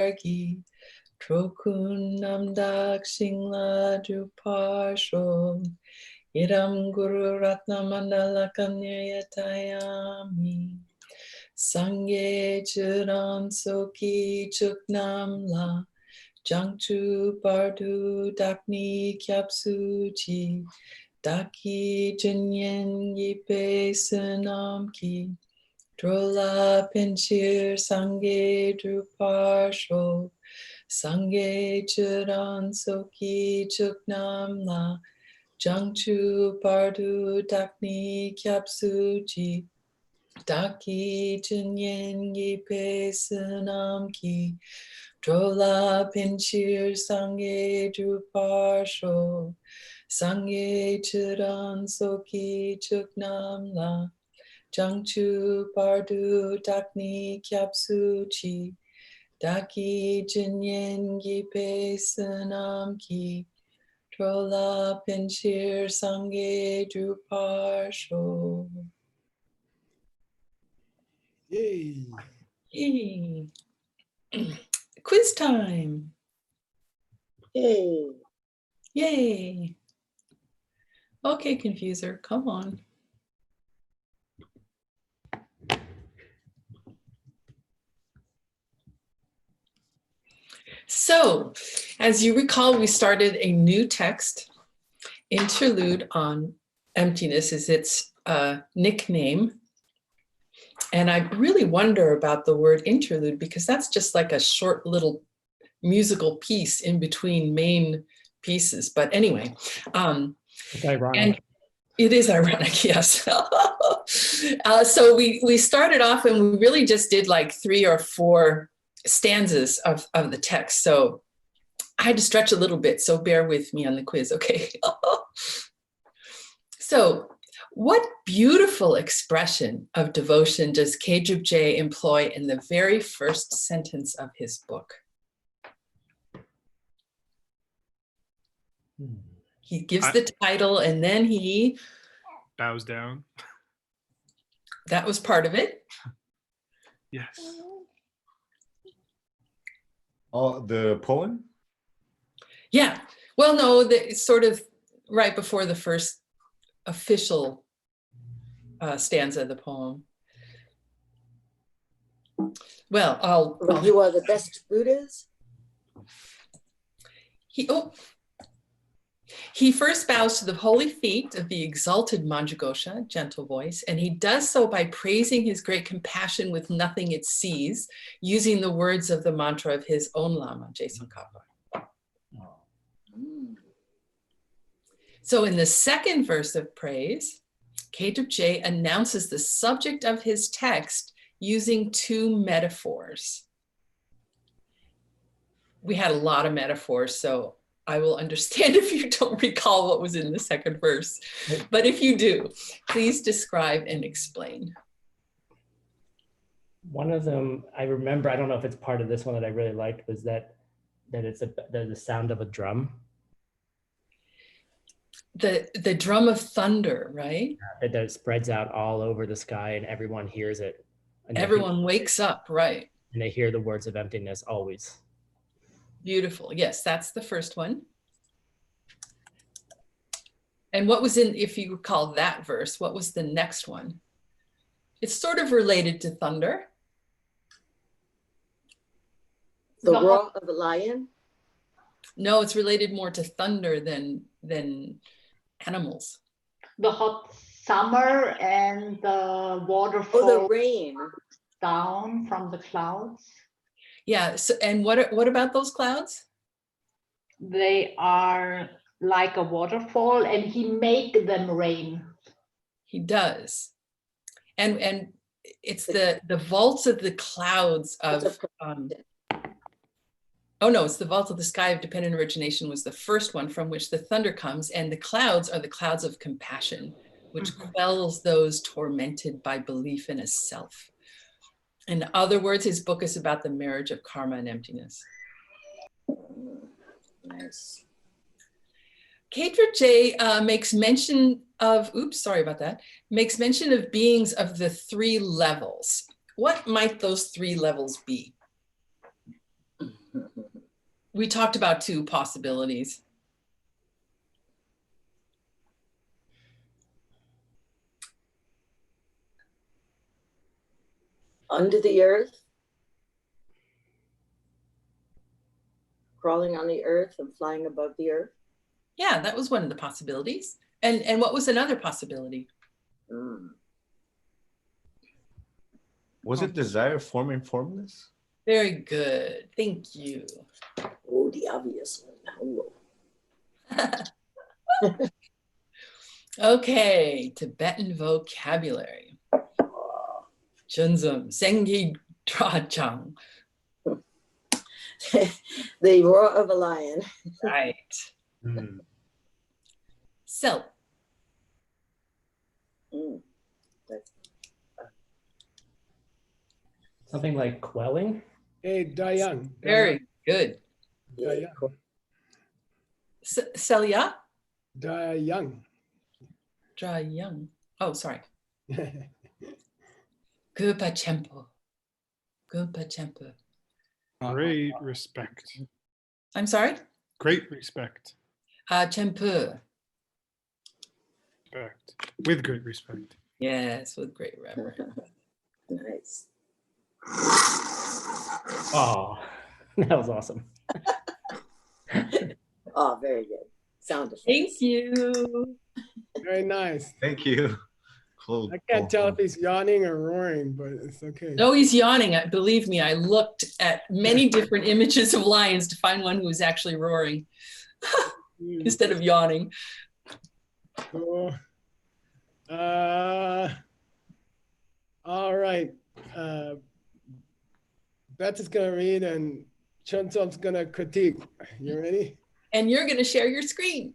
Argi, Trokun Namdak Singla Druparsho, Iram Guru Ratna Mandala Kanyayatayami, Sangye Chiran Soki Chuknam La, Jangchu Bardu Dakni Kyapsu Chi, Daki Jinyen Yipe Sunam Ki, Drola Pinchir Sangye Druparsho, Sangye Chiran Soki Chuknam La, Jangchu Bardu Dakni Kyapsu Chi, Daki Jinyen Yipe Sunam Ki, Drola Pinchir Sangye Druparsho, Sangye Chiran Soki Chuknam La, Jangchu Bardu Dakni Kyapsu Chi, Daki Jinyen Gipe Sunam Ki, Drola Pinchir Sangye Druparsho. Yay! Yay. Quiz time. Yay. Yay. Okay, Confuser, come on. So, as you recall, we started a new text, Interlude on Emptiness is its nickname. And I really wonder about the word interlude because that's just like a short little musical piece in between main pieces. But anyway, it's ironic. And it is ironic, yes. So we started off and we really just did like 3 or 4 stanzas of the text. So I had to stretch a little bit, so bear with me on the quiz, okay? So what beautiful expression of devotion does K.J. employ in the very first sentence of his book? He gives the title and then he bows down. That was part of it. Yes. Oh, the poem? Yeah. Well, no, it's sort of right before the first official stanza of the poem. Well, You are the best Buddhas? He first bows to the holy feet of the exalted Manjughosha, gentle voice, and he does so by praising his great compassion with nothing it sees, using the words of the mantra of his own Lama, Jason Kappa. So in the second verse of praise, K.J. announces the subject of his text using 2 metaphors. We had a lot of metaphors, so I will understand if you don't recall what was in the second verse. But if you do, please describe and explain. One of them, I remember, I don't know if it's part of this one that I really liked, was that it's the sound of a drum. The drum of thunder, right? That it spreads out all over the sky and everyone hears it. And everyone wakes up, right? And they hear the words of emptiness always. Beautiful. Yes, that's the first one. And what was in, if you recall that verse, what was the next one? It's sort of related to thunder. The roar of a lion? No, it's related more to thunder than animals. The hot summer and the waterfall. Oh, the rain. Down from the clouds. Yeah, so, and what about those clouds? They are like a waterfall and he make them rain. He does. And it's the vaults of the clouds of, oh no, it's the vault of the sky of dependent origination was the first one from which the thunder comes, and the clouds are the clouds of compassion, which quells those tormented by belief in a self. In other words, his book is about the marriage of karma and emptiness. Nice. K.J. makes mention of, makes mention of beings of the 3 levels. What might those 3 levels be? We talked about two possibilities. Under the earth. Crawling on the earth and flying above the earth. Yeah, that was one of the possibilities. And what was another possibility? Mm. Was it desire, form, and formless? Very good. Thank you. Oh, the obvious one. Oh. Okay, Tibetan vocabulary. Chunzum, Sengi Drachang. The roar of a lion. Right. Hmm. So, Mm. Something like quelling. Hey, Dayang. very good. Dayang. Celia? Dayang. Drayang. Oh, sorry. Gupa Chempo. Gupa Chempo. Great respect. I'm sorry? Great respect. Chempo. Respect. With great respect. Yes, with great reverence. Nice. Oh, that was awesome. Oh, very good. Sound effects. Thank you. Very nice. Thank you. Cool. I can't tell if he's yawning or roaring, but it's okay. No, he's yawning. Believe me, I looked at many different images of lions to find one who was actually roaring instead of yawning. Cool. All right. Beth is going to read and Chuntsom's going to critique. You ready? And you're going to share your screen.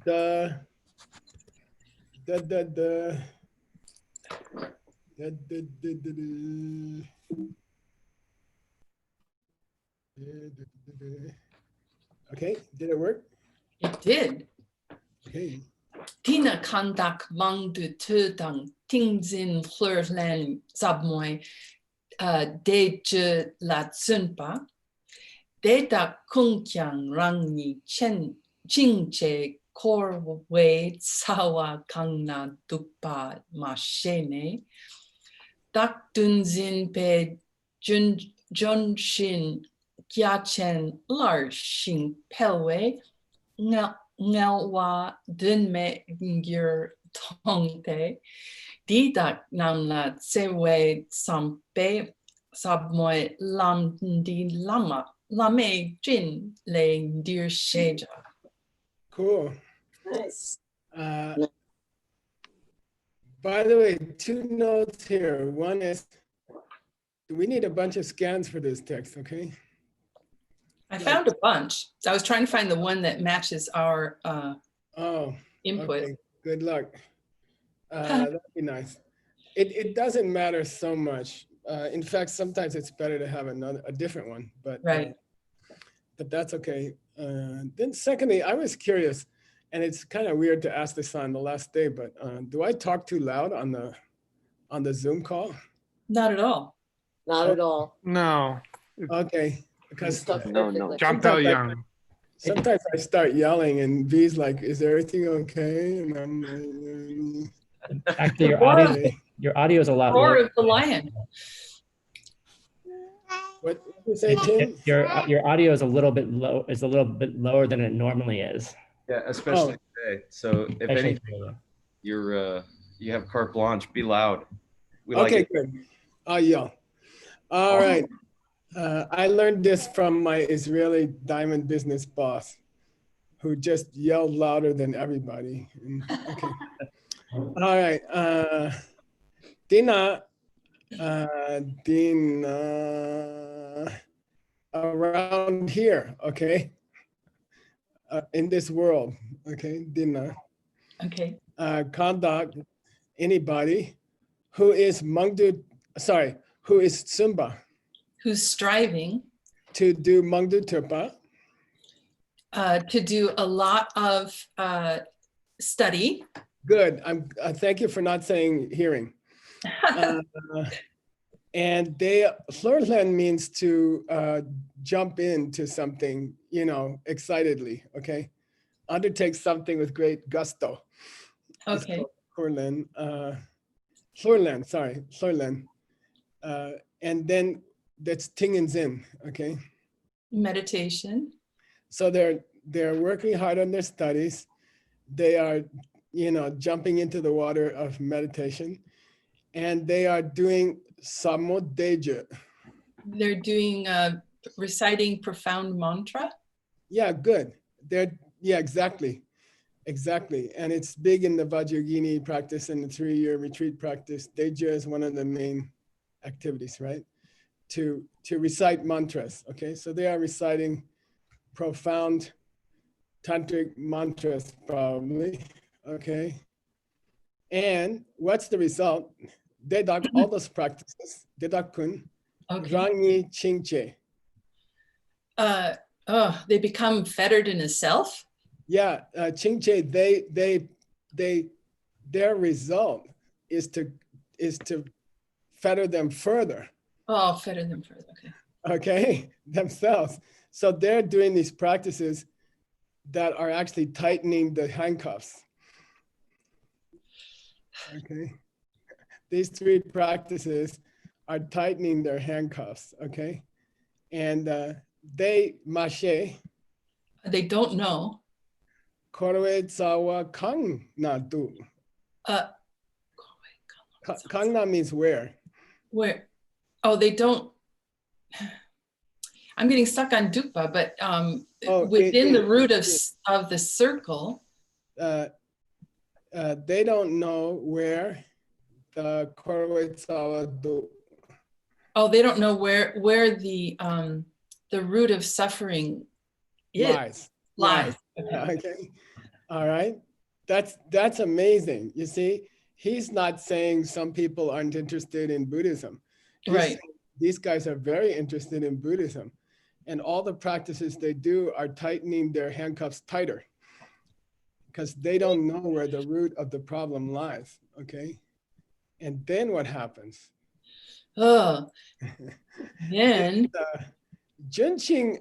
The Okay, did it work? It did. Okay. Tina kandak mang du tudang tingzin flirlen zabmoy de je la tsunpa. De da kungkyang rangni chen chingche korwe sawa kangna dukpa mashene. Dak dunzin pe junshin gyachen lar shing pelwe. Ngelwa dunme ngir tongte. Didak namla tsewe sampe sabmoy lamdi lama. Lame Jin Le Dear Sheja. Cool. Nice. By the way, 2 notes here. One is, we need a bunch of scans for this text, okay? I found a bunch. So I was trying to find the one that matches our input. Okay. Good luck. That'd be nice. It doesn't matter so much. In fact, sometimes it's better to have a different one, but Right. But that's okay. Then secondly, I was curious, and it's kind of weird to ask this on the last day, but do I talk too loud on the Zoom call? Not at all. Not at all. No. Okay, because Stuff No. perfectly. Jump out young. sometimes I start yelling, and V's like, "Is everything okay?" And I'm like, Actually, Okay. your audio is a lot Roar lower. of the lion. What did you say, Tim? Your audio is a little bit lower than it normally is. Yeah, especially today. So if Especially anything, today. you have carte blanche. Be loud. We like Okay, it. good. I'll yell. All right. I learned this from my Israeli diamond business boss, who just yelled louder than everybody. Okay. All right. Dina, around here, okay? In this world, okay, Dina. Okay. Conduct anybody who is who is Sumba Who's striving to do Mangdu Turpa, to do a lot of study. Good. Thank you for not saying hearing. And Flirland means to jump into something, you know, excitedly, okay? Undertake something with great gusto. It's Okay. called Flirland. And then that's Tingen Zen, okay? Meditation. So they're working hard on their studies. They are, you know, jumping into the water of meditation, and they are doing Samo Deja. They're doing reciting profound mantra. Yeah, good. Exactly. And it's big in the Vajrayogini practice and the 3-year retreat practice. Deja is one of the main activities, right? To recite mantras, okay? So they are reciting profound tantric mantras probably, okay? And what's the result? Dedak, all those practices, Dedak-kun, Okay. Rangi Chingche. They become fettered in a self. Yeah, Chingche, their result is to fetter them further, Oh, fetter them further. Okay. okay, themselves. So they're doing these practices that are actually tightening the handcuffs. Okay, these 3 practices are tightening their handcuffs, okay? And they mashe, They don't know. korwe tsawa kang na du. Uh, Kang na means where? where? Oh, they don't. I'm getting stuck on dukkha, but within the root of the circle. They don't know where the korwe tsawa du. Oh, they don't know where the root of suffering is. Lies. Okay. Okay. All right. That's amazing. You see, he's not saying some people aren't interested in Buddhism. He's Right. saying these guys are very interested in Buddhism, and all the practices they do are tightening their handcuffs tighter because they don't know where the root of the problem lies. Okay. And then what happens? Oh, then Junqing,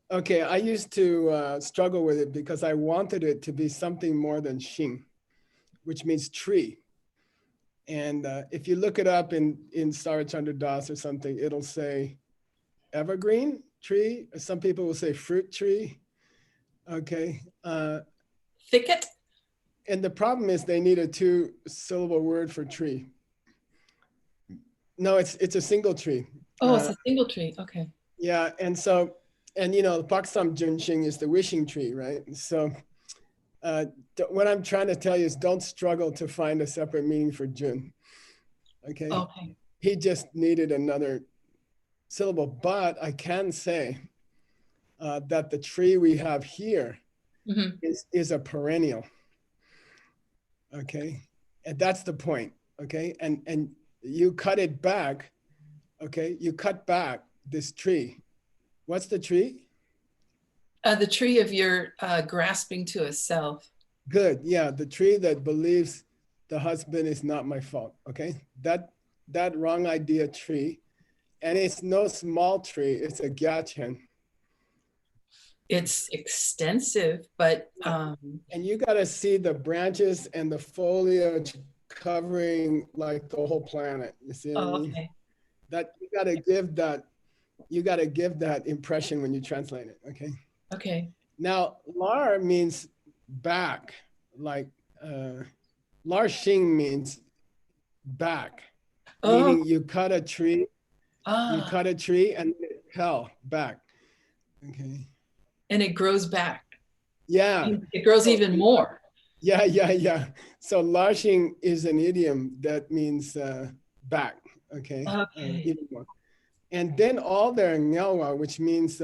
okay, I used to struggle with it because I wanted it to be something more than Xing, which means tree. And if you look it up in Sarachandra Das or something, it'll say evergreen tree. Some people will say fruit tree. Okay. thicket. And the problem is they need a 2-syllable word for tree. No, it's a single tree. Oh, it's a single tree. Okay. Yeah, and so, and you know, Paksam Junxing is the wishing tree, right? So what I'm trying to tell you is don't struggle to find a separate meaning for Jun, okay? Okay. He just needed another syllable, but I can say that the tree we have here is a perennial, okay? And that's the point, okay? And you cut it back, okay? You cut back this tree. What's the tree? The tree of your grasping to a self. Good, yeah, the tree that believes the husband is not my fault, okay? That wrong idea tree, and it's no small tree, it's a gyatchen. It's extensive, but And you gotta see the branches and the foliage covering like the whole planet, you see what I mean? okay. That you gotta give that impression when you translate it, okay? Okay. Now, lar means back, like lar xing means back, meaning you cut a tree, and it fell back, okay? And it grows back. Yeah. It grows even more. Yeah. So lar xing is an idiom that means back, okay? Okay. Even more. And then all their ngawa, which means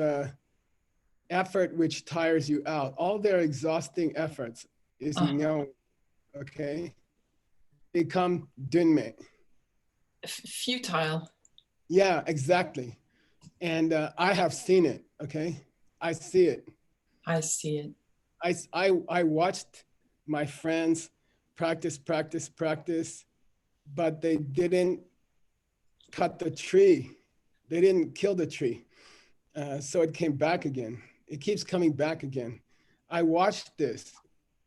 effort which tires you out. All their exhausting efforts is ngawa, okay? Become dunme. Futile. Yeah, exactly. And I have seen it, okay? I see it. I see it. I watched my friends practice, but they didn't cut the tree. They didn't kill the tree. So it came back again. It keeps coming back again. I watched this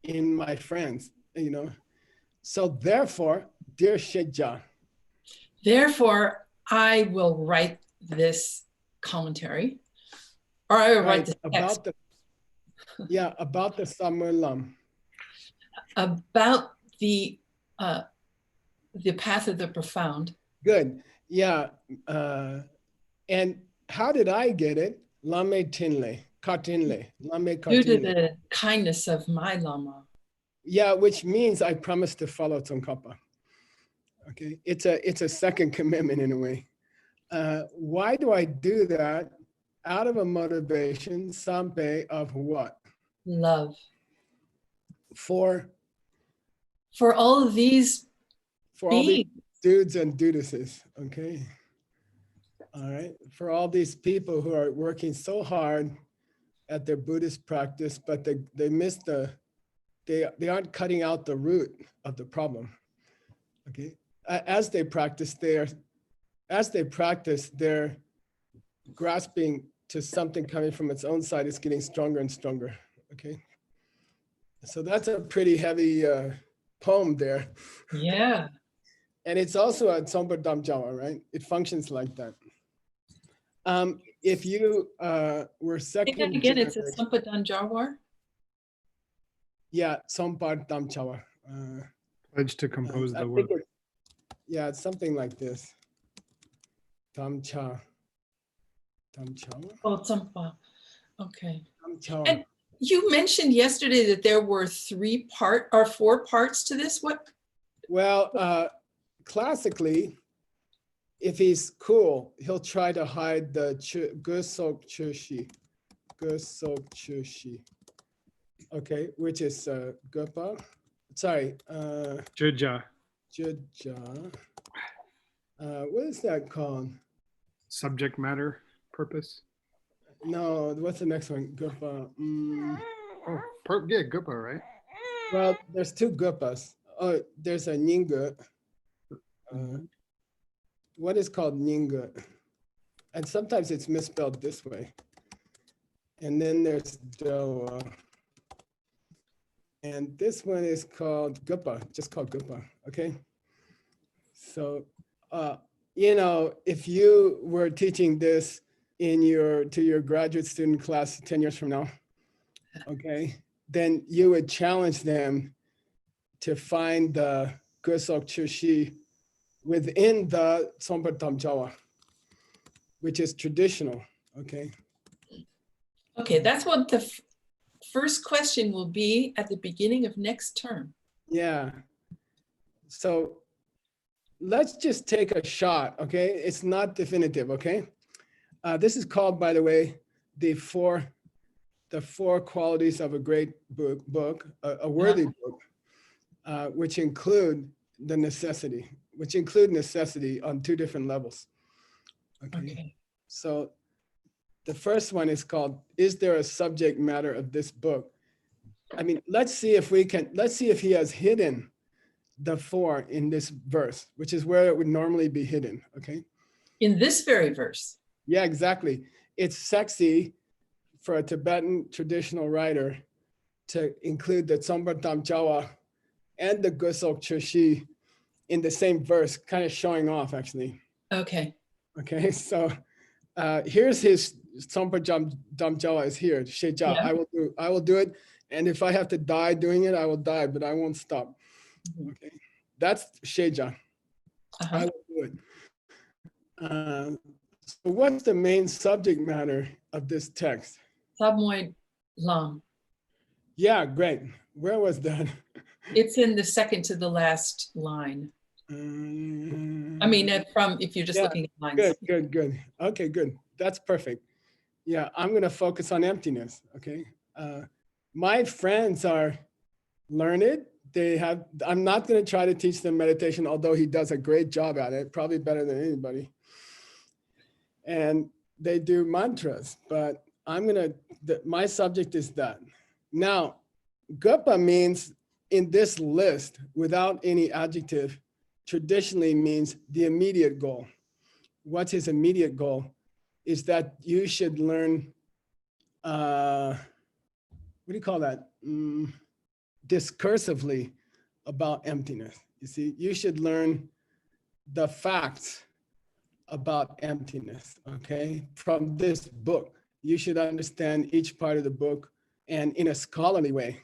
in my friends, you know. So therefore, dear Sheja, Therefore, I will write this commentary, or I will write right, this text about the Samulam. about the path of the profound. Good. Yeah. And how did I get it? Lame Tinle, Katinle, Lame Due to Katinle. the kindness of my Lama. Yeah, which means I promise to follow Tsongkhapa. Okay, it's a second commitment in a way. Why do I do that? Out of a motivation, sampe of what? Love. For all of these all these beings. dudes and dudesses, okay? All right, for all these people who are working so hard at their Buddhist practice, but they miss they aren't cutting out the root of the problem, okay? As they practice, they're grasping to something coming from its own side. It's getting stronger and stronger, okay? So that's a pretty heavy poem there. Yeah. And it's also a Tsompa Damjawa, right? It functions like that. If you were second Again, it's a generation- Sampadan Jawar. Yeah, Tsompa Damjawa. Pledge to compose I the think work. yeah, it's something like this. Damcha. Damchawa? Oh, Tsampa. Okay. Damchawa. And you mentioned yesterday that there were 4 parts to this. What? Well, classically, if he's cool, he'll try to hide the gusok chushi. Gusok chushi. Okay, which is gupa. Sorry, Juja. juja. What is that called? Subject matter purpose. No, what's the next one? Gupa. Oh, yeah, Gupa, right? Well, there's 2 gupas. Oh, there's a ninga. What is called ninga? And sometimes it's misspelled this way. And then there's doa. And this one is called gupa, just called gupa, okay? So, you know, if you were teaching this to your graduate student class 10 years from now, okay, then you would challenge them to find the Gusok Chushi within the Tsompa Tamjawa, which is traditional, okay? Okay, that's what the first question will be at the beginning of next term. Yeah. So let's just take a shot, okay? It's not definitive, okay? This is called, by the way, the four qualities of a great book, a worthy book, which include necessity on 2 different levels. Okay. So the first one is called, is there a subject matter of this book? I mean, let's see if he has hidden the 4 in this verse, which is where it would normally be hidden, okay? In this very verse. Yeah, exactly. It's sexy for a Tibetan traditional writer to include the Tsompa Damjawa and the Gusok Chushi in the same verse, kind of showing off actually. Okay. Okay, so here's his Tsompa Damjawa is here, Sheja. Yeah. I will do it. And if I have to die doing it, I will die, but I won't stop. Okay, that's Sheja. I will do it. So what's the main subject matter of this text? Sabmoy Lam. Yeah, great. Where was that? It's in the second to the last line. I mean, if you're just looking at lines. Good. Okay, good. That's perfect. Yeah, I'm gonna focus on emptiness, okay? My friends are learned. I'm not gonna try to teach them meditation, although he does a great job at it, probably better than anybody. And they do mantras, but my subject is that. Now, Gupa means in this list, without any adjective, traditionally means the immediate goal. what's his immediate goal is that you should learn, what do you call that? Discursively about emptiness. You see, you should learn the facts about emptiness, okay? From this book, you should understand each part of the book, and in a scholarly way,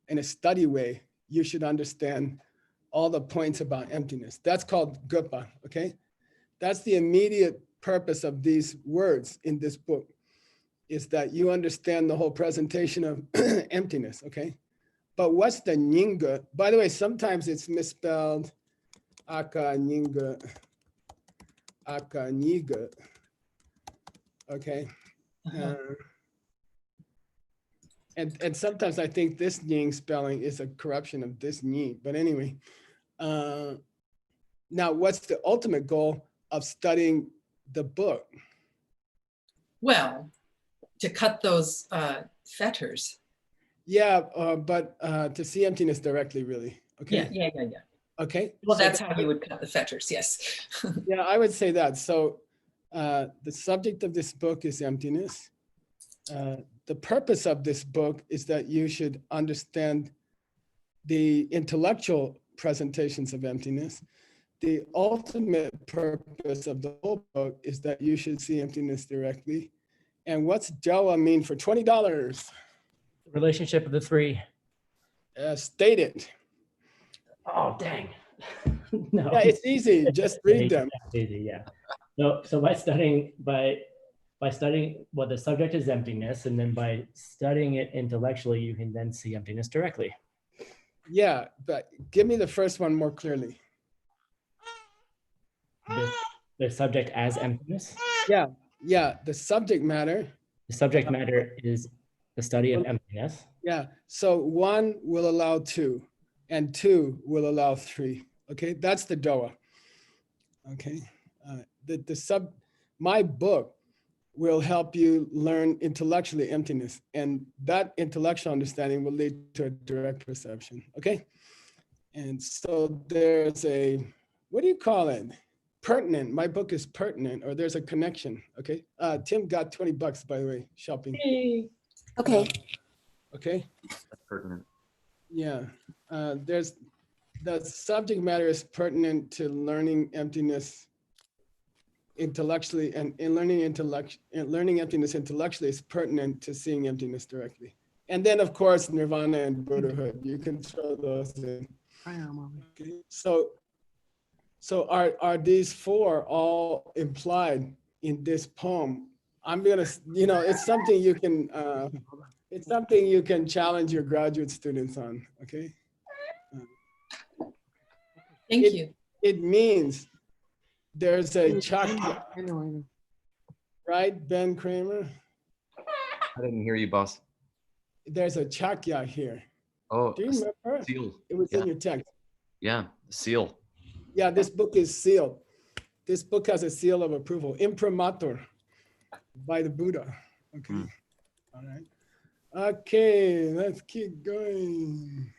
in a study way, you should understand all the points about emptiness. That's called gupa, okay? That's the immediate purpose of these words in this book, is that you understand the whole presentation of emptiness, okay? But what's the nyinga? By the way, sometimes it's misspelled aka nyinga, aka niga, okay? And sometimes I think this nying spelling is a corruption of this nyi, but anyway. Now, what's the ultimate goal of studying the book? Well, to cut those fetters. Yeah, but to see emptiness directly, really. Okay. Yeah. Okay. Well, so that's how you would cut the fetters, yes. yeah, I would say that. So the subject of this book is emptiness. The purpose of this book is that you should understand the intellectual presentations of emptiness. The ultimate purpose of the whole book is that you should see emptiness directly. And what's Jawa mean for $20? The relationship of the three. State it. Oh, dang. No. Yeah, it's easy. Just read them. It's easy, yeah. So by studying well, the subject is emptiness, and then by studying it intellectually, you can then see emptiness directly. Yeah, but give me the first one more clearly. The subject as emptiness. Yeah, the subject matter. The subject matter is the study of emptiness. Yeah, so one will allow two, and two will allow three. Okay, that's the Doa. Okay, my book will help you learn intellectually emptiness, and that intellectual understanding will lead to a direct perception. Okay, and so there's a, what do you call it? Pertinent. My book is pertinent, or there's a connection. Okay, Tim got $20, by the way, shopping. Okay. Okay. That's pertinent. Yeah, there's the subject matter is pertinent to learning emptiness intellectually, and in learning emptiness intellectually is pertinent to seeing emptiness directly. And then, of course, nirvana and Buddhahood. You can throw those in. Okay. So are these four all implied in this poem? I'm gonna, it's something you can. It's something you can challenge your graduate students on, okay? Thank you. It means there's a chakya, right, Ben Kramer? I didn't hear you, boss. There's a chakya here. Oh, Do you remember? seal. It was Yeah. in your text. Yeah, seal. Yeah, this book is sealed. This book has a seal of approval, imprimatur by the Buddha, okay? All right. Okay, let's keep going.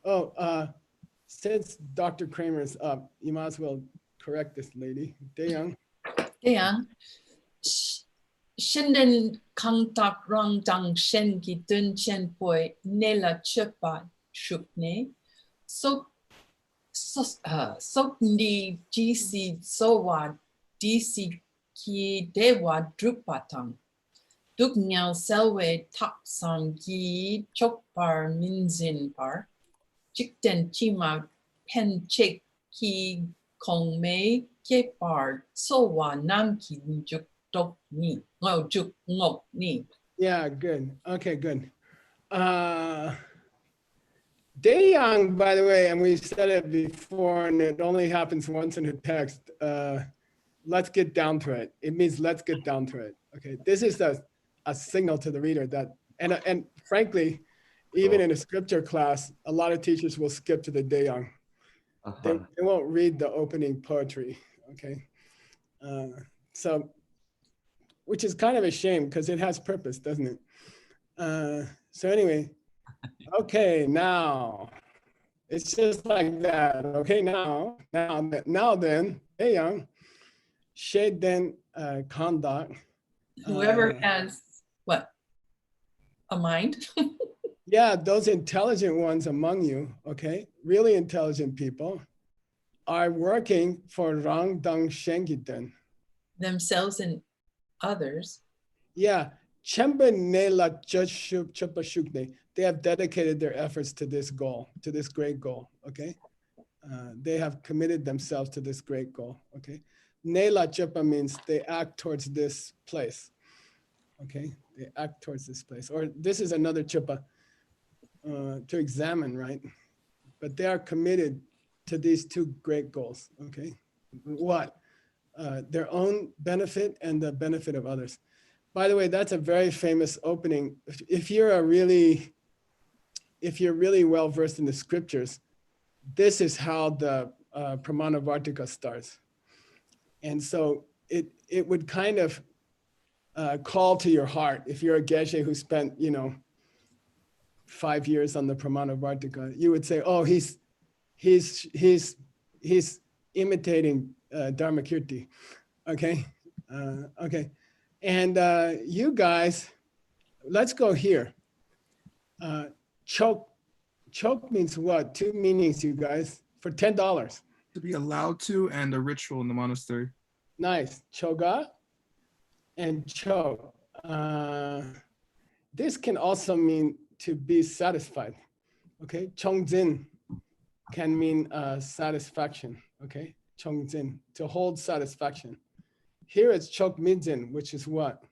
Oh, since Dr. Kramer's up, you might as well correct this lady. Dayoung. Dayoung, Shinden Kang Tak Rang Dang Shen Gi Dun Chen Poi Nela Chepa Shukne So Ni GC Sowa DC Ki Dewa Drupatang Duk Nyal Selwe Tak Sang Gi Chokpar Minzin Par Chikten Chima Pen Chek Ki Kong Mei Ke Par Sowa Nam Ki Juk Dok Ni Ngo Juk Ngok Ni. Yeah, good. Okay, good. Dayoung, by the way, and we've said it before, and it only happens once in a text. Let's get down to it. It means let's get down to it. Okay, this is a signal to the reader that, and frankly, even in a scripture class, a lot of teachers will skip to the Dayoung. They won't read the opening poetry. Okay, so which is kind of a shame because it has purpose, doesn't it? So anyway. Okay, now It's just like that. Okay, now then, hey young, shade then conduct. Whoever Uh, has what? A mind? Yeah, those intelligent ones among you, okay, really intelligent people, are working for Rang Dang Shengiten. Themselves and others. Yeah, Chemba Nela Chupashukne. They have dedicated their efforts to this goal, to this great goal, okay? They have committed themselves to this great goal, okay? Nela Chupa means they act towards this place, okay? They act towards this place. Or this is another Chupa to examine, right? But they are committed to these two great goals, okay? What? Their own benefit and the benefit of others. By the way, that's a very famous opening. If you're really well versed in the scriptures, this is how the Pramana Vartika starts. And so it would kind of call to your heart. If you're a Geshe who spent, 5 years on the Pramana Vartika, you would say, oh, he's imitating Dharmakirti, okay? Okay, and you guys, let's go here. Choke means what? Two meanings, you guys, for $10. To be allowed to and a ritual in the monastery. Nice, choga and choke. This can also mean to be satisfied, okay? Chongzin can mean satisfaction, okay? Chongzin, to hold satisfaction. Here it's chokminzin, which is what?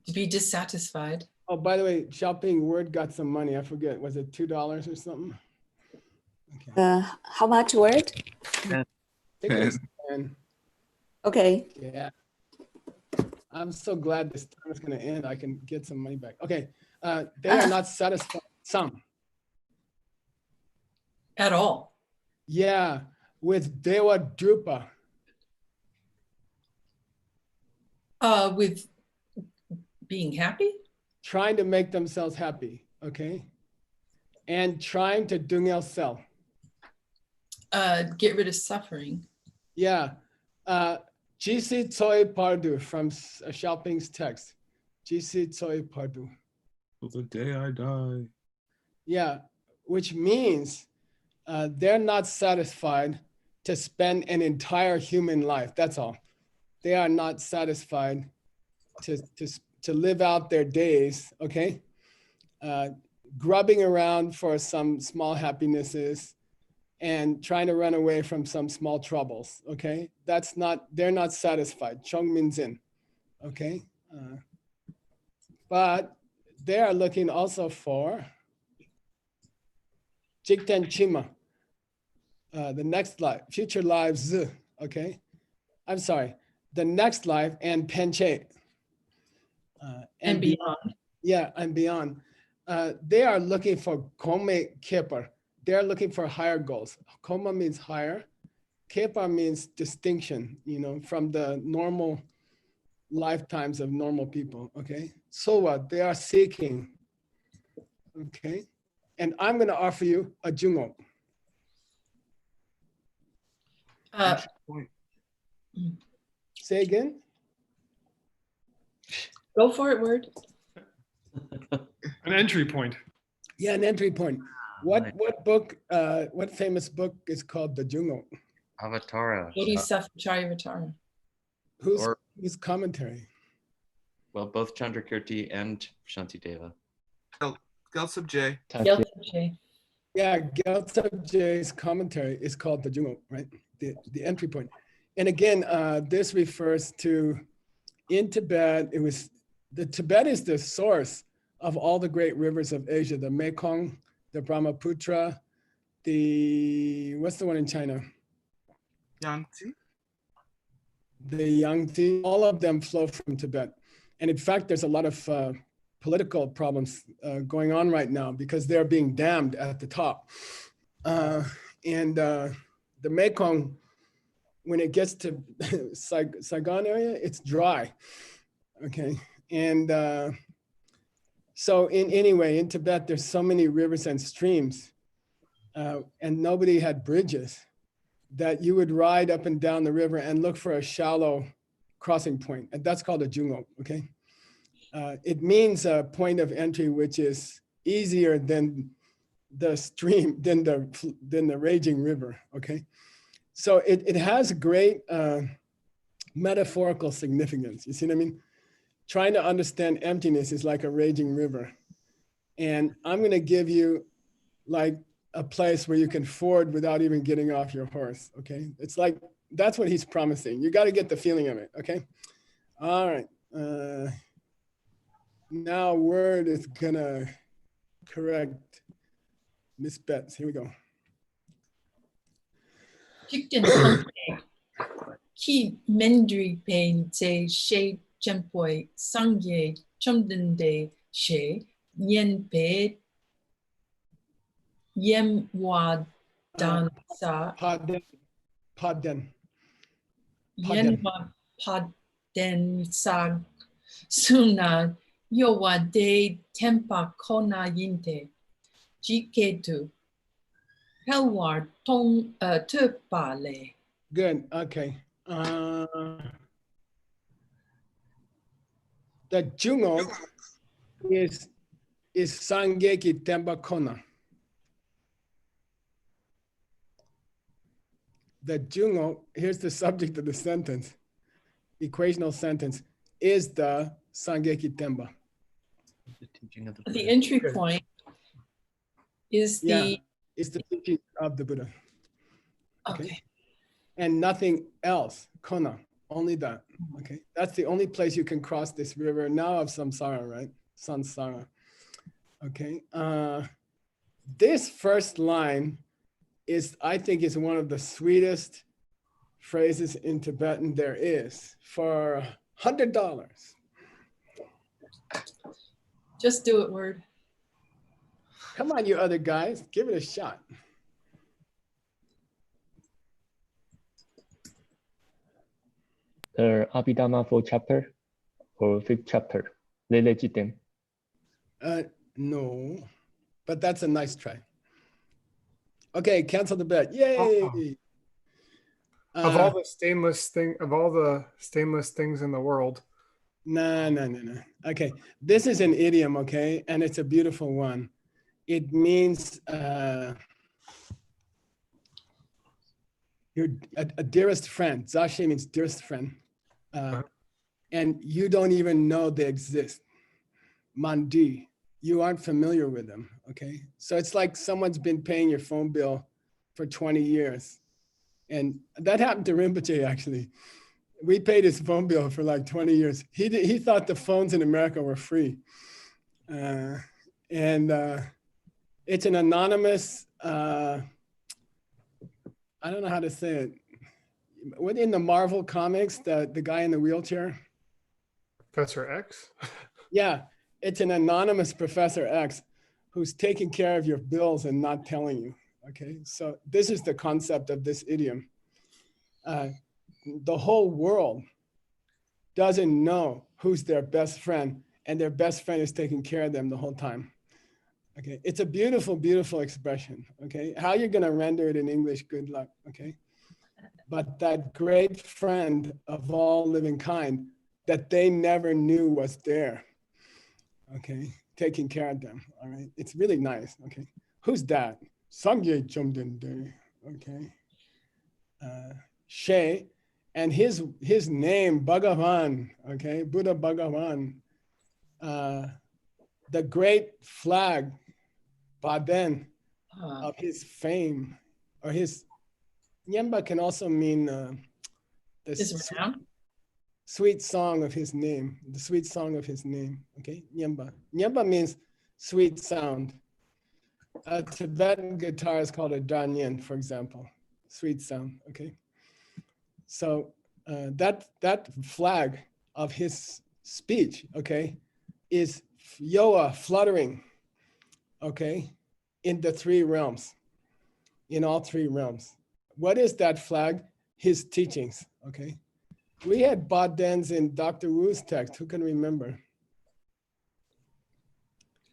To be dissatisfied. Oh, by the way, Xiaoping word got some money. I forget. Was it $2 or something? Okay. How much word? I think it was 10. Okay. Yeah. I'm so glad this time is going to end. I can get some money back. Okay. They are not satisfied. Some. At all. Yeah. With Dewa Drupa. With being happy? Trying to make themselves happy. Okay. And trying to dungel sell. Get rid of suffering. Yeah. Jisi Tsoi Pardu from Xiaoping's text. Jisi Tsoi Pardu. Till the day I die. Yeah, which means they're not satisfied to spend an entire human life. That's all. They are not satisfied to live out their days, okay? Grubbing around for some small happinesses and trying to run away from some small troubles, okay? They're not satisfied. Chong Minzin, okay? But they are looking also for Jigten Chima, the next life, future lives, okay? I'm sorry, the next life and Penche. And beyond. Yeah, and beyond. They are looking for Kome Kepar. They're looking for higher goals. Koma means higher. Kepar means distinction, from the normal lifetimes of normal people, okay? So what? They are seeking, okay? And I'm going to offer you a jungo. Say again? Go for it, word. An entry point. Yeah, an entry point. What book, what famous book is called the Jungo? Avatara. Bodhisattvacharyavatara. Whose commentary? Well, both Chandrakirti and Shantideva. Gelsub J. Gyaltsab. Yeah, Gyaltsab J's commentary is called the Jungo, right? The entry point. And again, this refers to, in Tibet, Tibet is the source of all the great rivers of Asia, the Mekong, the Brahmaputra, what's the one in China? Yangtze. The Yangtze, all of them flow from Tibet. And in fact, there's a lot of political problems going on right now because they're being dammed at the top. And the Mekong, when it gets to Saigon area, it's dry, okay? And so in Tibet, there's so many rivers and streams and nobody had bridges, that you would ride up and down the river and look for a shallow crossing point, and that's called a jungo, okay? It means a point of entry which is easier than the stream, than the raging river, okay? So it has great metaphorical significance, you see what I mean? Trying to understand emptiness is like a raging river. And I'm gonna give you like a place where you can ford without even getting off your horse, okay? It's like, that's what he's promising. You gotta get the feeling of it, okay? All right. Now Word is gonna correct Miss Betts. Here we go. Chicken pumpkin. Ki mendri pain se she jempoi sangye chumdende she yen pe yem wa dan sa Podden. yen wa paden sa suna yo wa de tempa kona yinte jiketu helwar tong tupale. Good, okay. The jungo is Sangeki Temba Kona. The jungo, here's the subject of the sentence, equational sentence, is the Sangeki Temba. The teaching of the The Buddha. entry point is Yeah, the it's the teaching of the Buddha. okay. And nothing else, Kona, only that, okay? That's the only place you can cross this river now of samsara, right? Sansara, okay? This first line is, I think, is one of the sweetest phrases in Tibetan there is, for $100. Just do it, Word. Come on, you other guys, give it a shot. The Abhidhamma 4th chapter or 5th chapter, Lele Jitem. No, but that's a nice try. Okay, cancel the bet. Yay! Of all the stainless things in the world. No. Okay, this is an idiom, okay, and it's a beautiful one. It means you're a dearest friend. Zashe means dearest friend, and you don't even know they exist. Mandi, you aren't familiar with them, okay? So it's like someone's been paying your phone bill for 20 years. And that happened to Rinpoche, actually. We paid his phone bill for like 20 years. He thought the phones in America were free. It's an anonymous, I don't know how to say it. Within the Marvel comics, the guy in the wheelchair. Professor X? Yeah, it's an anonymous Professor X who's taking care of your bills and not telling you, okay? So this is the concept of this idiom. The whole world doesn't know who's their best friend, and their best friend is taking care of them the whole time. Okay, it's a beautiful, beautiful expression, okay? How you're gonna render it in English, good luck, okay? But that great friend of all living kind that they never knew was there, okay? Taking care of them, all right? It's really nice, okay? Who's that? Sangye Chomdende, okay? She, and his name, Bhagavan, okay? Buddha Bhagavan, the great flag, Baden, of his fame, or his, Nyemba can also mean the sweet song of his name, the sweet song of his name, okay? Nyemba. Nyemba means sweet sound. A Tibetan guitar is called a danyen, for example, sweet sound, okay? So that flag of his speech, okay, is Yoa fluttering, okay, in the three realms, in all three realms. What is that flag? His teachings, okay? We had Bodens in Dr. Wu's text. Who can remember?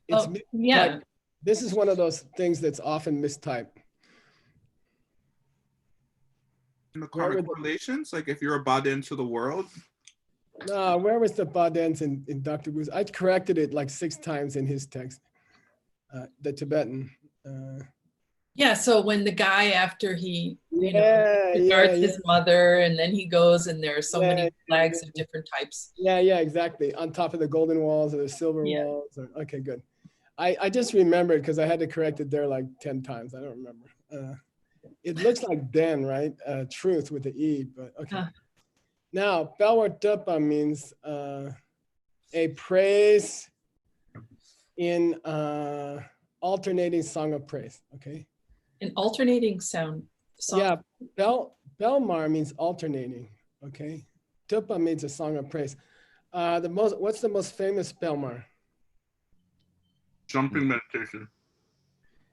It's yeah. This is one of those things that's often mistyped. In the Where karmic would the- relations, like if you're a baden to the world. No, where was the Badens in Dr. Wu's? I corrected it like 6 times in his text, the Tibetan. Yeah, so when the guy, after he, Yeah, regards yeah, his mother, and then he goes and there are so Yeah, many yeah, flags yeah. of different types. yeah, exactly. On top of the golden walls or the silver Yeah. walls. Okay, good. I just remembered because I had to correct it there like 10 times. I don't remember. It looks like den, right? Truth with the E, but okay. Huh. Now, Belwar Tupa means a praise in alternating song of praise, okay? An alternating sound song. Yeah, Belmar means alternating, okay? Tupa means a song of praise. What's the most famous Belmar? Jumping meditation.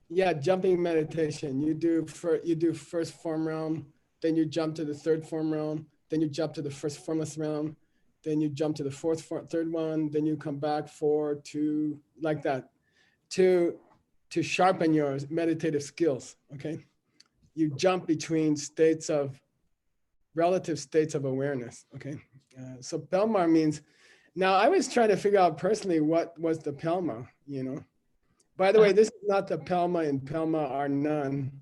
Yeah, jumping meditation. You do first form realm, then you jump to the third form realm, then you jump to the first formless realm, then you jump to the third one, then you come back 4, 2, like that, to sharpen your meditative skills. Okay, you jump between relative states of awareness. Okay, so Pelmar means. Now I was trying to figure out personally what was the Pelma. By the way, this is not the Pelma in Pelma are none.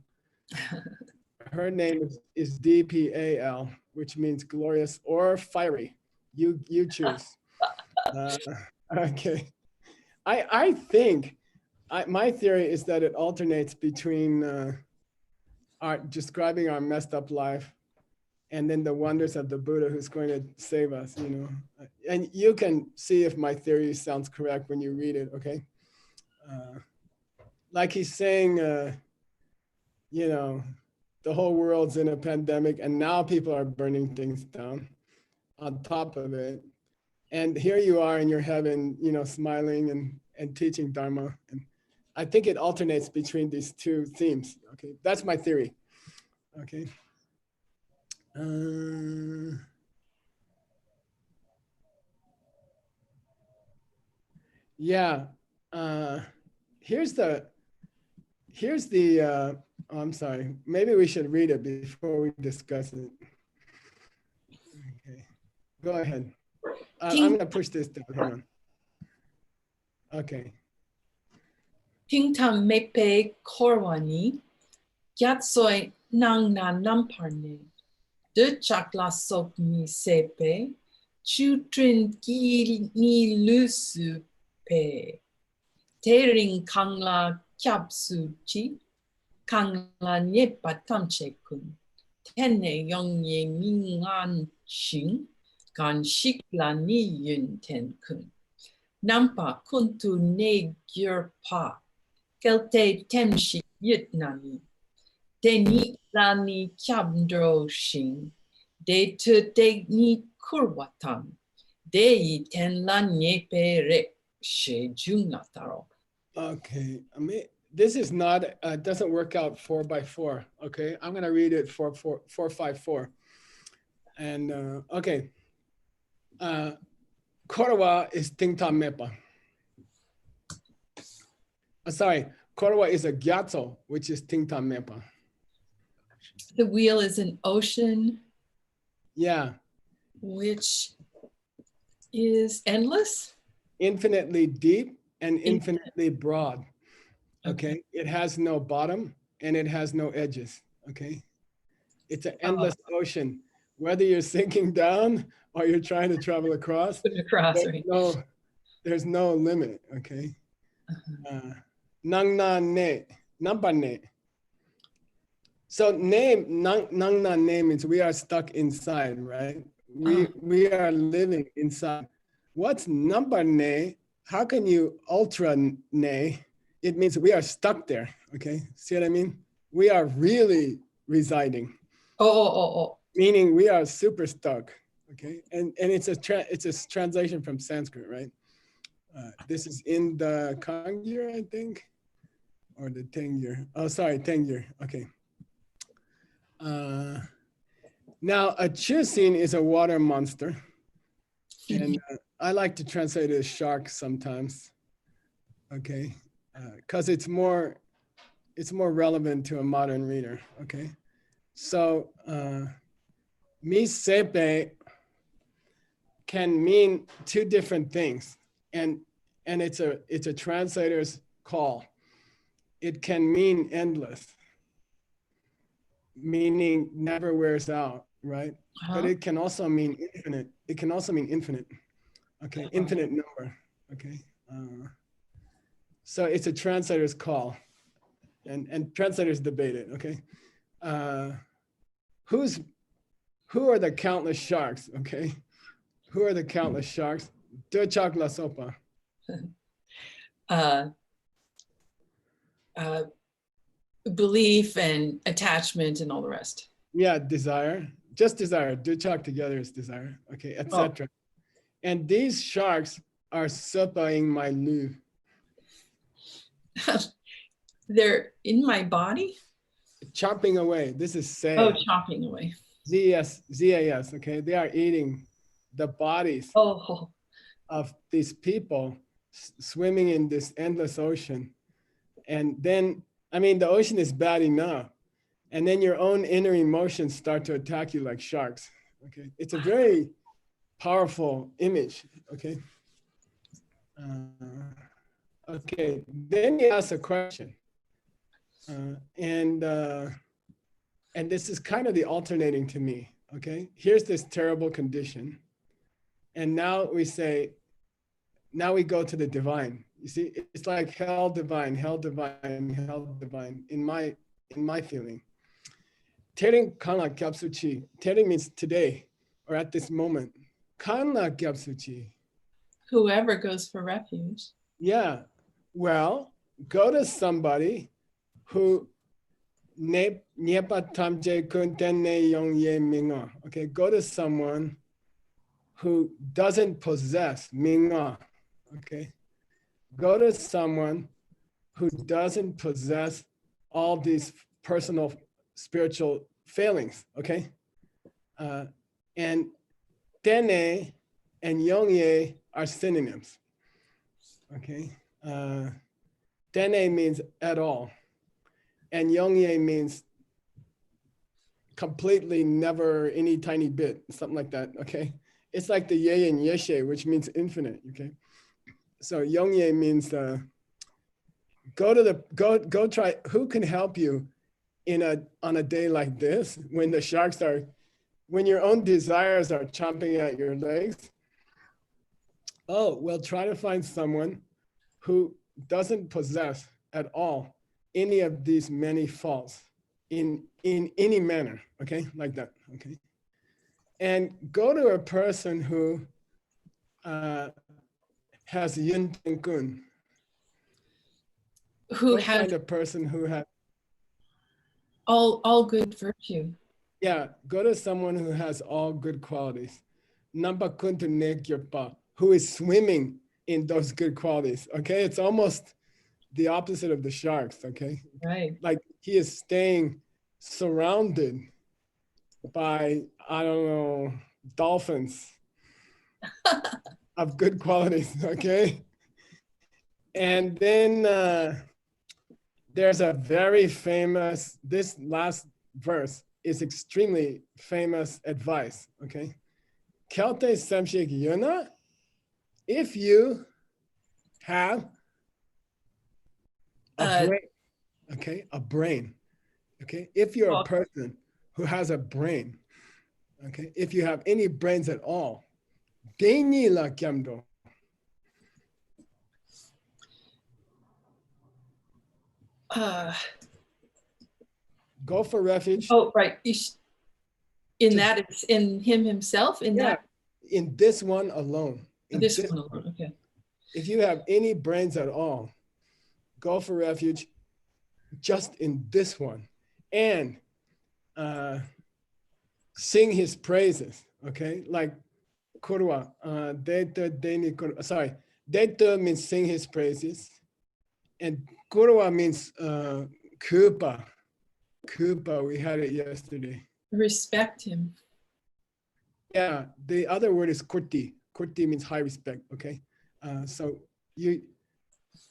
Her name is DPAL, which means glorious or fiery. You choose. Okay. I think my theory is that it alternates between describing our messed up life and then the wonders of the Buddha who's going to save us, And you can see if my theory sounds correct when you read it, okay? Like he's saying, the whole world's in a pandemic and now people are burning things down on top of it. And here you are in your heaven, smiling and teaching Dharma. And I think it alternates between these two themes. Okay, that's my theory. Okay. Yeah. Here's the. I'm sorry. Maybe we should read it before we discuss it. Okay. Go ahead. I'm going to push this down. Hold on. Okay. Tingtam mepe korwani, yatsoi nang na namparne, de chakla sok ni sepe, chutrin ki ni lusu pe, tering kangla kyapsu chi, kangla nyepa tamche kun, tenne yongye mingan shing, gan shikla ni yun ten kun. Nampa kuntu ne gyurpa, kelte temshi yitnani, de ni lani kyabdro shing, de te de ni kurwatam, de yi ten la nyepe re she junataro. Okay. This is not, doesn't work out 4 by 4. Okay. I'm going to read it 4, 5, 4. And okay. Korawa is Tingtam Mepa. Sorry, Korawa is a gyatso, which is Tingtam Mepa. The wheel is an ocean. Yeah. Which is endless? Infinitely deep and infinitely broad. Okay. It has no bottom and it has no edges. Okay. It's an endless ocean. Whether you're sinking down or you're trying to travel across, there's no limit. Okay. Nang na ne, nampa ne. So nang na ne means we are stuck inside, right? We are living inside. What's nampa ne? How can you ultra ne? It means we are stuck there. Okay, see what I mean? We are really residing. Meaning we are super stuck. Okay, and it's a translation from Sanskrit, right? This is in the Kangyur, I think, or the Tengyur. Oh, sorry, Tengyur. Okay. Now, a chusin is a water monster. And I like to translate it as shark sometimes. Okay. Because it's more relevant to a modern reader. Okay. So Mi sepe can mean two different things, and it's a translator's call. It can mean endless, meaning never wears out, right? But it can also mean infinite. It can also mean infinite. Okay, infinite number. Okay, so it's a translator's call, and translators debate it. Okay, who are the countless sharks? Okay, who are the countless sharks? Dechak la sopa. Belief and attachment and all the rest. Yeah, desire, just desire. Dechak together is desire. Okay, etc. And these sharks are sopaing my lu. They're in my body? Chopping away. This is say. Oh, chopping away. ZAS, okay? They are eating the bodies of these people swimming in this endless ocean. And then, I mean, the ocean is bad enough. And then your own inner emotions start to attack you like sharks, okay? It's a very powerful image, okay? Okay, then you ask a question. And this is kind of the alternating to me, okay? Here's this terrible condition. And now we say, now we go to the divine. You see, it's like hell divine, hell divine, hell divine in my feeling. Tering kanla gyapsuchi. Tering means today or at this moment. Kanla gyapsuchi. Whoever goes for refuge. Yeah, well, go to somebody who okay, go to someone who doesn't possess minga. Okay, go to someone who doesn't possess all these personal spiritual failings. Okay, and tene and yongye are synonyms. Okay, tene means at all. And Yongye means completely never any tiny bit, something like that, okay? It's like the ye and yeshe, which means infinite, okay? So Yongye means go try, who can help you on a day like this when the sharks are, when your own desires are chomping at your legs? Oh, well, try to find someone who doesn't possess at all any of these many faults in any manner, okay, like that, okay? And go to a person who has yin and kun. Who has find a person who has all good virtue. Yeah, go to someone who has all good qualities. Namba kuntu nekirpa, who is swimming in those good qualities, okay? It's almost the opposite of the sharks, okay? Right. Like he is staying surrounded by, I don't know, dolphins of good qualities, okay? And then there's a very famous, this last verse is extremely famous advice, okay? Kelte semshik yuna, if you have a brain, okay, a brain, okay? If you're a person who has a brain, okay? If you have any brains at all, Deini la kyamdo. Go for refuge. Oh, right. In that, it's in him himself, in that? In this one alone. This one alone, okay. If you have any brains at all, go for refuge just in this one and sing his praises, okay? Like kurwa, sorry, deta means sing his praises, and kurwa means kupa. Kupa, we had it yesterday. Respect him. Yeah, the other word is kurti. Kurti means high respect, okay? So you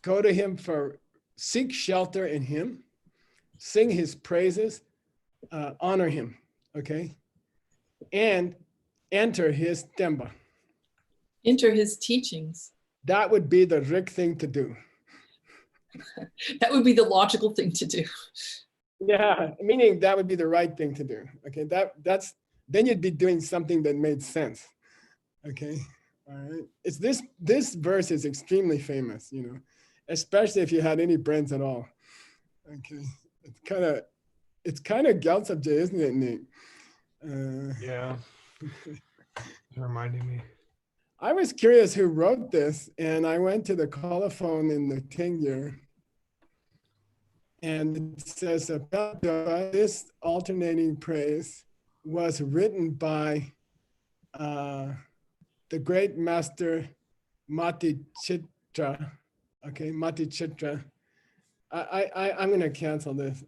go to him for, seek shelter in him, sing his praises, honor him, okay? and enter his Temba. Enter his teachings. That would be the Rick thing to do. That would be the logical thing to do. Yeah, meaning that would be the right thing to do. Okay, that's then you'd be doing something that made sense. Okay, all right. It's this verse is extremely famous, you know, especially if you had any brains at all. Okay, it's kind of Gyaltsab, isn't it, Nick? Yeah. It's reminding me. I was curious who wrote this, and I went to the colophon in the Tengyur, and it says about this alternating praise was written by the great master Mati Chitra. Okay, Mati Chitra. I'm gonna cancel this.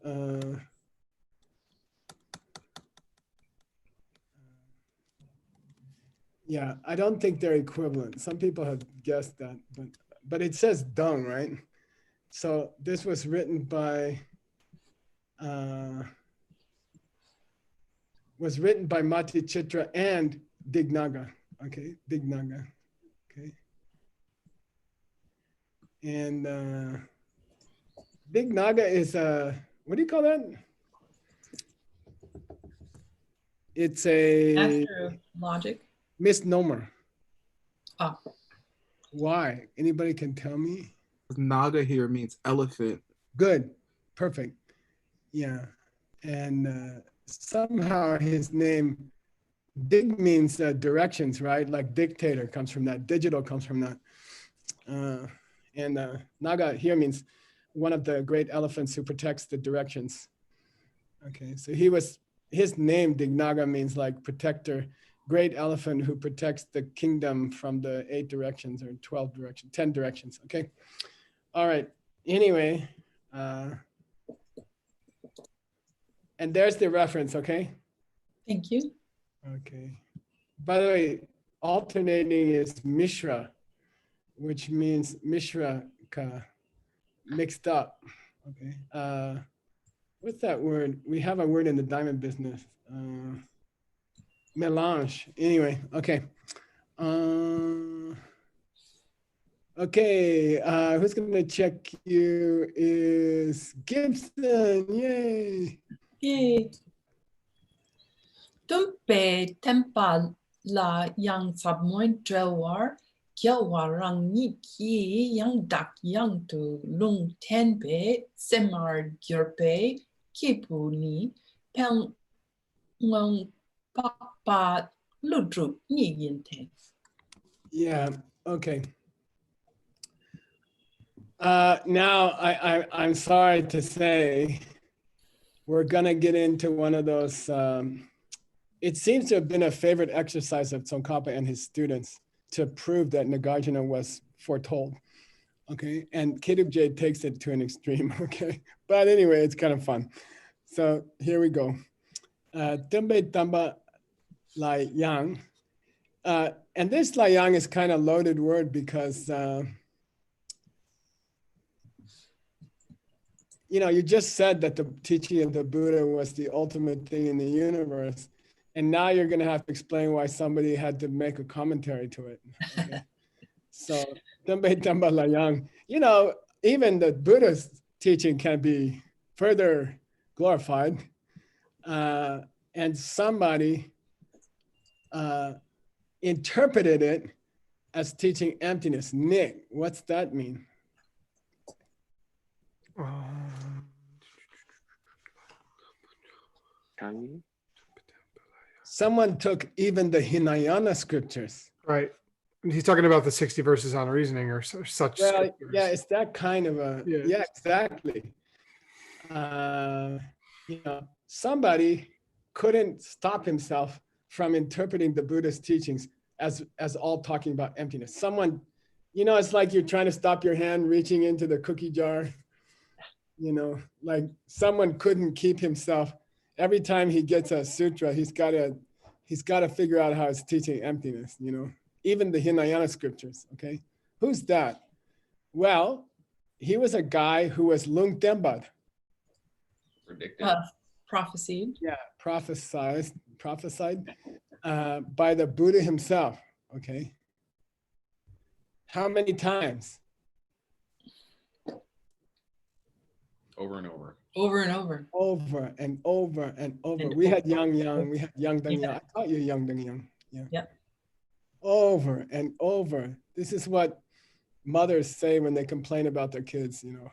Yeah, I don't think they're equivalent. Some people have guessed that, but it says dung, right? So this was written by Mati Chitra and Dignaga. Okay, Dignaga. Okay. And Dignaga is what do you call that? It's a Master of logic. misnomer. Oh. Why? Anybody can tell me? Naga here means elephant. Good. Perfect. Yeah. And somehow his name, Dig means directions, right? Like dictator comes from that. Digital comes from that. And Naga here means one of the great elephants who protects the directions. Okay. So his name, Dignaga, means like protector, great elephant who protects the kingdom from the 8 directions or 12 directions, 10 directions. Okay. All right. Anyway, and there's the reference. Okay. Thank you. Okay. By the way, alternating is Mishra, which means Mishra mixed up. Okay. What's that word? We have a word in the diamond business. Melange. Anyway, okay. Okay, who's gonna check you is Gibson. Yay. Yay. Tumpe tempa la yang sabmoy drewar gyalwarang ni ki yang dak yang tu lung tenpe semar gyurpe kipuni peng ngong papa ludru ni yinte. Yeah, okay. Now I'm sorry to say we're gonna get into one of those. It seems to have been a favorite exercise of Tsongkhapa and his students to prove that Nagarjuna was foretold. Okay, and Kedubje takes it to an extreme. Okay, but anyway, it's kind of fun. So here we go. Tumbe Tamba Lai Yang. And this Lai Yang is kind of loaded word because you know, you just said that the teaching of the Buddha was the ultimate thing in the universe. And now you're going to have to explain why somebody had to make a commentary to it. Okay? So, Tumbe Tamba Layang, you know, even the Buddha's teaching can be further glorified. And somebody interpreted it as teaching emptiness. Nick, what's that mean? Someone took even the Hinayana scriptures. Right. He's talking about the 60 verses on reasoning or such. Well, scriptures. yeah, it's that kind of a, yeah exactly. You know, somebody couldn't stop himself from interpreting the Buddhist teachings as all talking about emptiness. Someone, you know, it's like you're trying to stop your hand reaching into the cookie jar. You know, like someone couldn't keep himself. Every time he gets a sutra, he's got to figure out how it's teaching emptiness, you know, even the Hinayana scriptures, okay? Who's that? Well, he was a guy who was Lung Tembad. Predicted. Prophesied. Yeah, prophesied. by the Buddha himself, okay? How many times? Over and over. Over and over. Over and over and over. And We had over. Yang, we had Yang Deng Yang. Yeah. I taught you Yang Deng Yang. Yeah. Yeah. Over and over. This is what mothers say when they complain about their kids, you know,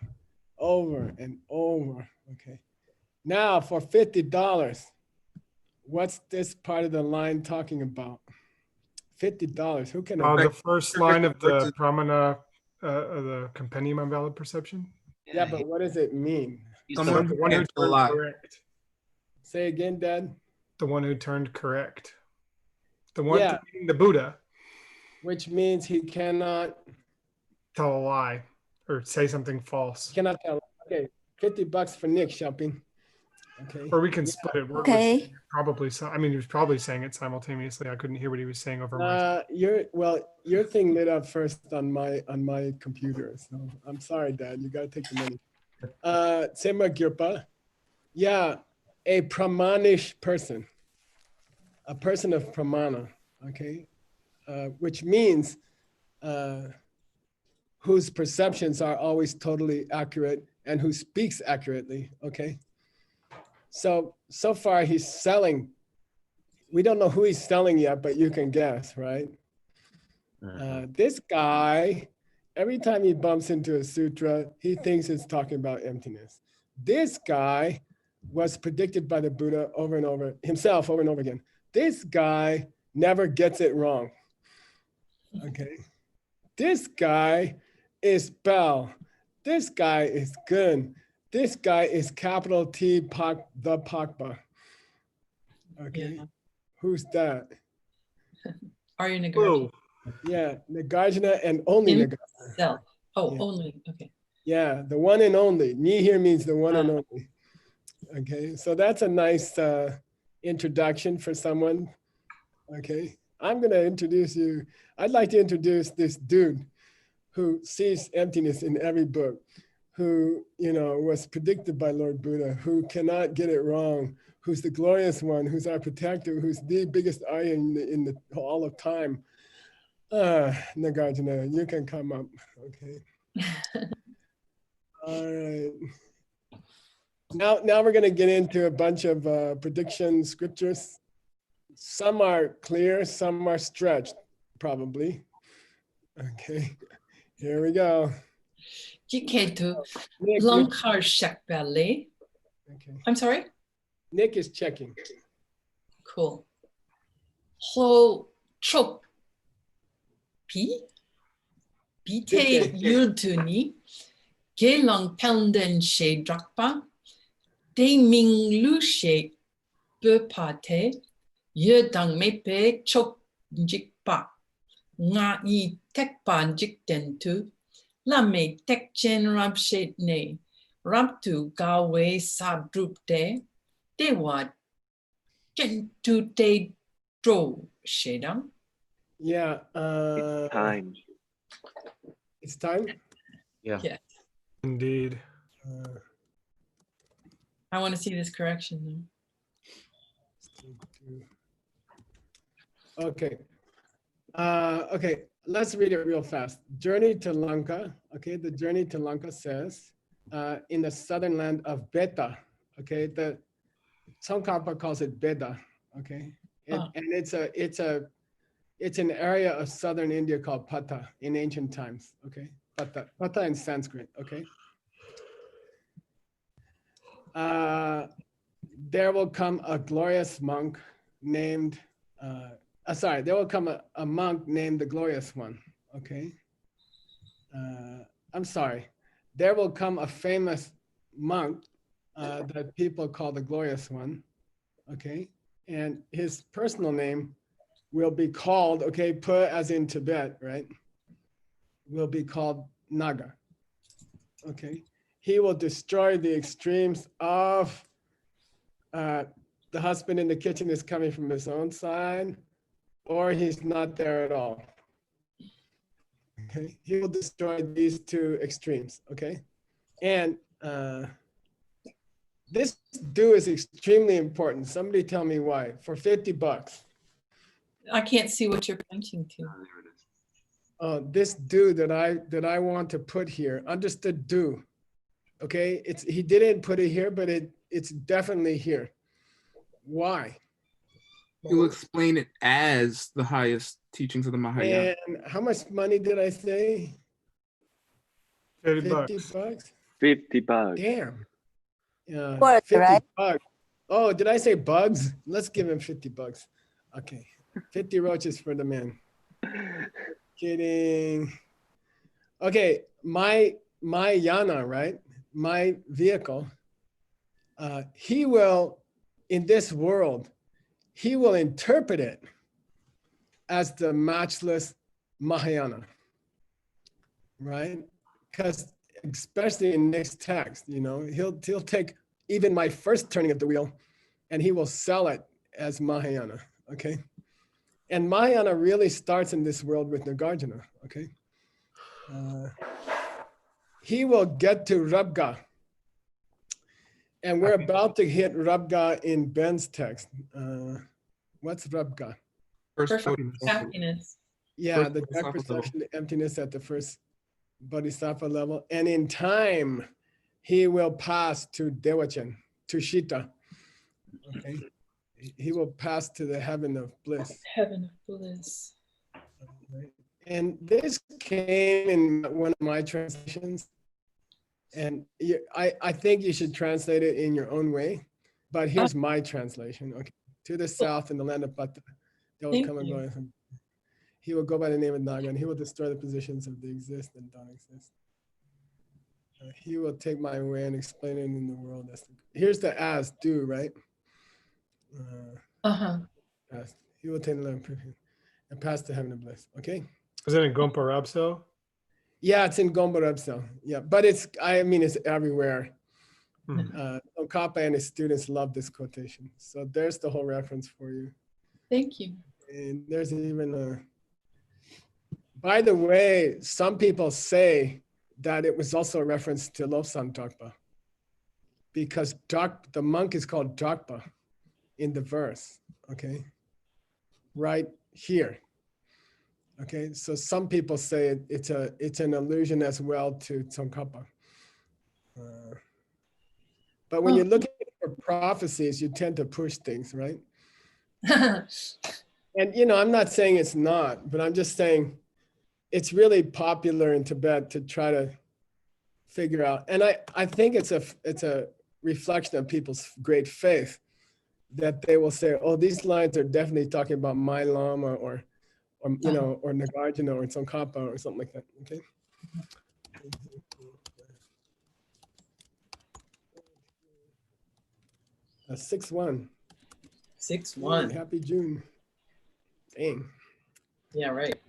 over and over. Okay. Now for $50, what's this part of the line talking about? $50. Who can? The first line of the Pramana, the Compendium on Valid Perception. Yeah, but what does it mean? Someone, the one who can't turned lie. correct. Say again, Dad. The one who turned correct. The one, Yeah. the Buddha, Which means he cannot tell a lie or say something false. tell. Okay, $50 for Nick shopping. Okay. Or we can split it. We're Okay. probably, I mean, he was probably saying it simultaneously. I couldn't hear what he was saying over my. Your thing lit up first on my computer. So I'm sorry, Dad. You gotta take the money. Sema Girpa. Yeah, a pramanish person. A person of pramana, okay? Which means whose perceptions are always totally accurate and who speaks accurately, okay? So far he's selling. We don't know who he's selling yet, but you can guess, right? This guy, every time he bumps into a sutra, he thinks it's talking about emptiness. This guy was predicted by the Buddha over and over, himself over and over again. This guy never gets it wrong, okay? This guy is Bell. This guy is Gun. This guy is capital T the Pakpa. Okay, Yeah. Who's that? Arya Nagarjuna. Whoa. Yeah, Nagarjuna and only Nagarjuna. Himself. Oh, Yeah. only. Okay. Yeah, the one and only. Ni here means the one and only. Okay, so that's a nice introduction for someone. Okay, I'm gonna introduce you. I'd like to introduce this dude who sees emptiness in every book, who, you know, was predicted by Lord Buddha, who cannot get it wrong, who's the glorious one, who's our protector, who's the biggest Arya in the all of time. Nagarjuna, you can come up, okay? All right. Now we're going to get into a bunch of prediction scriptures. Some are clear, some are stretched, probably. Okay, here we go. Jiketu Nick, Lankar Shakbale. okay. I'm sorry? Nick is checking. Cool. Ho Chop P Bite Yuduni Gelang Pelden She Drakpa De Ming Lu She Bepate Yedang Mepe Chop Jikpa Nga I Tekpan Jikdentu Lame Tekchen Rab She Ne Rabtu Gawe Sabdrupte Dewa Gentu De Dro Shedang. Yeah. Time. It's time? Yeah. Yeah. Indeed. I want to see this correction Okay. Okay, let's read it real fast. Journey to Lanka. Okay, the journey to Lanka says, in the southern land of Beta. Okay, the Tsongkhapa calls it Beda. Okay, and it's an area of southern India called Pata in ancient times. Okay, Pata in Sanskrit. Okay. There will come a glorious monk named, there will come a monk named the Glorious One, okay? I'm sorry. There will come a famous monk that people call the Glorious One, okay? And his personal name will be called, okay, Pa as in Tibet, right? Will be called Naga, okay? He will destroy the extremes of the husband in the kitchen is coming from his own side, or he's not there at all. Okay, he will destroy these two extremes. Okay, and this do is extremely important. Somebody tell me why. For $50, I can't see what you're pointing to. This do that I want to put here, understood do. Okay, he didn't put it here, but it's definitely here. Why? He'll explain it as the highest teachings of the Mahayana. And how much money did I say? 50 50 bucks. 50 bucks. Damn. Yeah, Worth, 50 right? bucks. Oh, did I say bugs? Let's give him 50 bucks. Okay, 50 roaches for the man. Kidding. Okay, my yana, right? My vehicle. He will, in this world, he will interpret it as the matchless Mahayana, right? Because especially in this text, you know, he'll take even my first turning of the wheel and he will sell it as Mahayana, okay? And Mahayana really starts in this world with Nagarjuna, okay? He will get to Rabga. And we're about to hit Rabga in Ben's text. What's Rabga? Perfect happiness. Yeah, First the direct bodhisattva level. perception of emptiness at the first bodhisattva level. And in time, he will pass to Devachan, to Shita. Okay. He will pass to the heaven of bliss. Heaven of bliss. And this came in one of my translations. And I think you should translate it in your own way. But here's my translation. Okay. To the south in the land of Pata, they will come and go. He will go by the name of Naga, and he will destroy the positions of the exist and don't exist. He will take my way and explain it in the world. Here's the as, do, right? As. He will take the land and pass to heaven of bliss. Okay? Is it in Gompa Rabso? Yeah, it's in Gompa Rabso. Yeah, but it's everywhere. Okapa and his students love this quotation. So there's the whole reference for you. Thank you. And there's even a, by the way, some people say that it was also a reference to Lobsang Dragpa because the monk is called Dragpa in the verse, okay? Right here. Okay, so some people say it's an allusion as well to Tsongkhapa. But when you're looking for prophecies, you tend to push things, right? And you know, I'm not saying it's not, but I'm just saying it's really popular in Tibet to try to figure out. And I think it's a reflection of people's great faith that they will say, oh, these lines are definitely talking about my Lama or you know, or Nagarjuna or Tsongkhapa or something like that. Okay. 6-1. 6-1. Happy June. Dang. Yeah, right.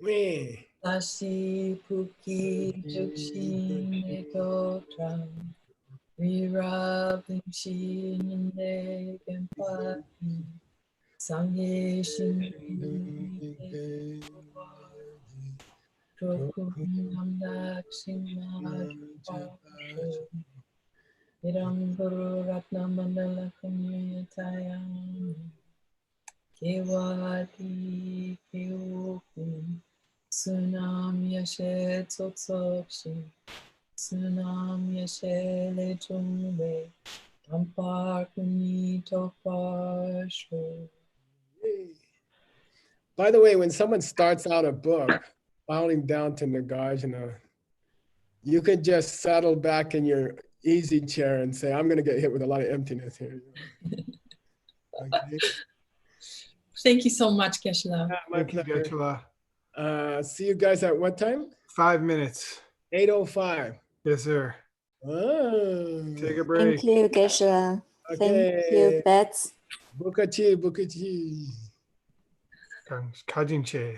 Wee. Sashi Puki Jukshin Ekotram Virabim Shinande Gempati Sangye Shin Prokum Hamdak Iram Guru Ratna Mandala Kumyatayam Kewati Kewukum Sunam Yashe Tsotsokshi Sunam Yashe Lechungwe Tampar Kuni Topasho. By the way, when someone starts out a book, bowing down to Nagarjuna, you can just settle back in your easy chair and say, I'm going to get hit with a lot of emptiness here. Okay. Thank you so much, Geshe-la. Thank you, Geshe-la. See you guys at what time? 5 minutes. 8:05. Yes, sir. Oh. Take a break. Thank you, Geshe-la. Okay. Thank you, Bets. Bukachi, Bukachi. Kajinche.